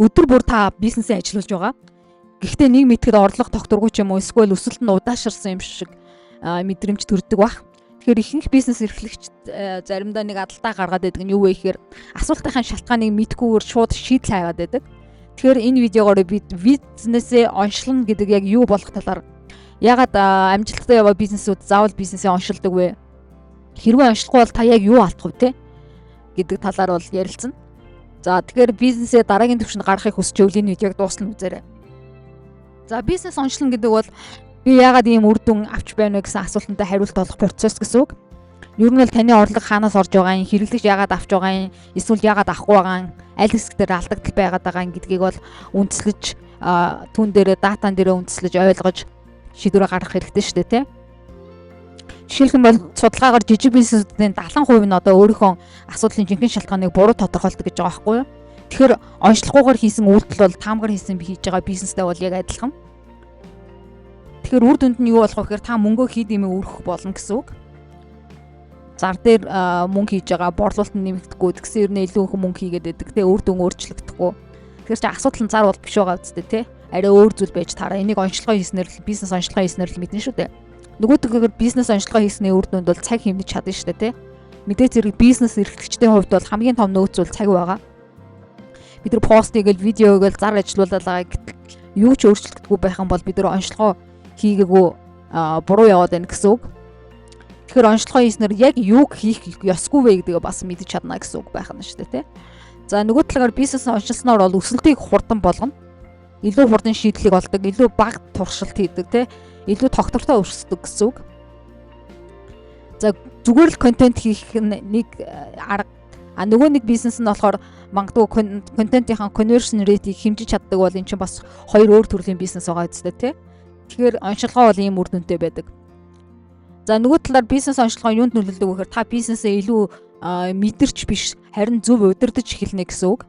өдөр бүр та бизнесээ ажиллуулж байгаа. Гэхдээ нэг мэтгэд орлого тогтворгүй ч юм уу эсвэл өсөлт нь удаашрсан юм шиг мэдрэмж төрдөг бах. Тэгэхээр ихэнх бизнес эрхлэгчид заримдаа нэг адалтаа гаргаад байдаг нь юу вэ гэхээр асуултынхаа шалтгааныг мэдгүйгээр шууд шийдэл хайгаад байдаг. Тэгэхээр энэ видеогоор би бизнесээ онцлно гэдэг яг юу болох талаар ягаад амжилттай яваа бизнесүүд заавал бизнесээ онцолдог вэ? Хэрвээ онцлохгүй бол та яг юу алдах вэ гэдэг талаар бол ярилцсан. За тэгэхээр бизнесээ дараагийн түвшинд гаргахыг хүсч байвал энэ видеог дуусна үзээрэй. За бизнес онцлно гэдэг бол би ягаад ийм үр дүн авч байна вэ гэсэн асуултанд хариулт олох процесс гэсэн үг. Ер нь бол таны орлого хаанаас орж байгаа юм, хэрэглэж ягаад авч байгаа юм, эсвэл ягаад авахгүй байгаа юм, аль хэсгээр алдагдал байгаад байгаа юм гэдгийг бол үндэслэж түүн дээрээ датан дээрээ үндэслэж ойлгож шийдвэр гаргах хэрэгтэй шүү дээ, тийм. Жишээлх нь бол судалгаагаар жижиг бизнесүүдийн 70% нь одоо өөрийнхөө асуудлын жинхэнэ шалтгааныг буруу тодорхойлдог гэж байгаа байхгүй юу? Тэгэхээр онцлоггүйгээр хийсэн үйлдэл бол таамгаар хийж байгаа бизнестэй бол яг адилхан. Тэгэхээр үр дүнд нь юу болох вэ гэхээр та мөнгөө хий дэмээ өргөх болно гэсэн үг. Зар дээр мөнгө хийж байгаа борлуулалт нь нэмэгдэхгүй гэсэн ер нь илүү их мөнгө хийгээд байдаг. Тэ үр дүн өөрчлөгдөхгүй. Тэгэхээр чи асуудал нь зар бол биш байгаа үстэй те. Арай өөр зүйл байж таараа. Энийг онцлогоо хийснээр л бизнес онцлогоо хийснээр л мэднэ шүү дээ. Нөгөөдгөөр бизнес онцлогоо хийсний үр дүнд бол цаг хэмнэж чадна шүү дээ те. Мэдээ зэрэг бизнес эрхлэгчдийн хувьд бол хамгийн том нөөц бол цаг байгаа. Бид нар постыг л видеог л зар ажилууллаа гэтэл юу ч өөрчлөгдөхгүй байх юм бол бид нар онцлогоо хийгээгүй буруу яваад байна гэсэн үг. Тэгэхээр онцлогоо хийснээр яг юуг хийх ёсгүй вэ гэдгийг бас мэдэж чадна гэсэн үг байх нь шүү дээ тий. За нөгөө талаар бизнес онцлсноор бол өсөлтийг хурдан болгоно. Илүү хурдан шийдлийг олдог, илүү бага туршилт хийдэг тий. Илүү тогтвортой өрсөлдөг гэсэн үг. За зүгээр л контент хийх нэг арга. Нөгөө нэг бизнес нь болохоор магадгүй контентынхаа conversion rate-ийг хэмжиж чаддаг бол эн чинь бас хоёр өөр төрлийн бизнес байгаа үстэй тий. Тэгэхээр онцлогоо бол ийм үр дүнтэй байдаг. За нөгөө талаар бизнес онцлогоо юунд нөлөөлдөг вэ гэхээр та бизнесээ илүү мэдэрч биш харин зөв удирдах эхэлнэ гэсэн үг.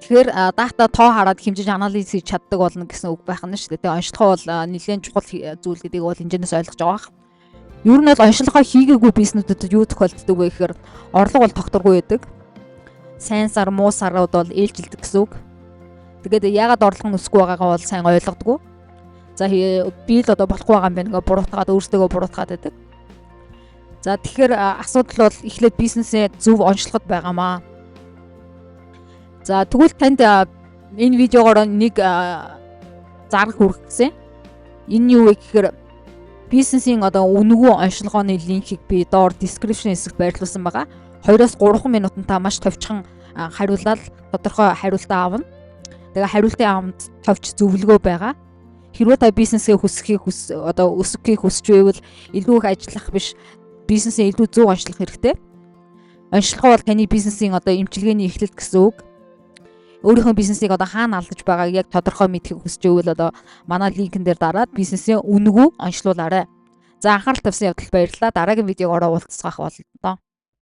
Тэгэхээр дата тоо хараад хэмжиж анализ хийж чаддаг болно гэсэн үг байх нь шүү дээ. Онцлогоо бол нэлээд чухал зүйл гэдгийг бол энэчнээс ойлгож байгаа. Ер нь бол онцлогоо хийгээгүй бизнесүүдэд юу тохиолддог вэ гэхээр орлого бол тогтворгүй байдаг. Сайн сар муу сарууд бол ээлжилдэг гэсэн үг. Тэгээд ягаад орлого нь өсөхгүй байгаагаа бол сайн ойлгодоггүй. За би л одоо болохгүй байгаа юм байна гэж буруутгаад өөрсдөө буруутгаад байдаг. За тэгэхээр асуудал бол эхлээд бизнесээ зөв онцлоход байгаамаа. За тэгвэл танд энэ видеогоор нэг зарг хүргэх гэсэн. Энэ юу вэ гэхээр бизнесийн одоо үнэгүй онцлогооны линкийг би доор description хэсэгт байрлуулсан байгаа. 2-3 минутанд та маш товчхон хариулаад тодорхой хариултаа авна. Тэгээ хариултын авамд товч зөвлөгөө байгаа. Хэрвээ та бизнесээ өсгөхийг хүсч байвал илүү их ажиллах биш, бизнесээ илүү зөв онцлох хэрэгтэй. Онцлогоо бол таны бизнесийн одоо эмчилгээний эхлэл гэсэн үг. Өөрийнхөө бизнесийг одоо хаана алдаж байгааг яг тодорхой мэдхийг хүсч байвал одоо манай линкэн дээр дараад бизнесээ үнэгүй онцлуулаарай. За анхаарал тавьсан явдал баярлалаа. Дараагийн видеогоор уулзах болно.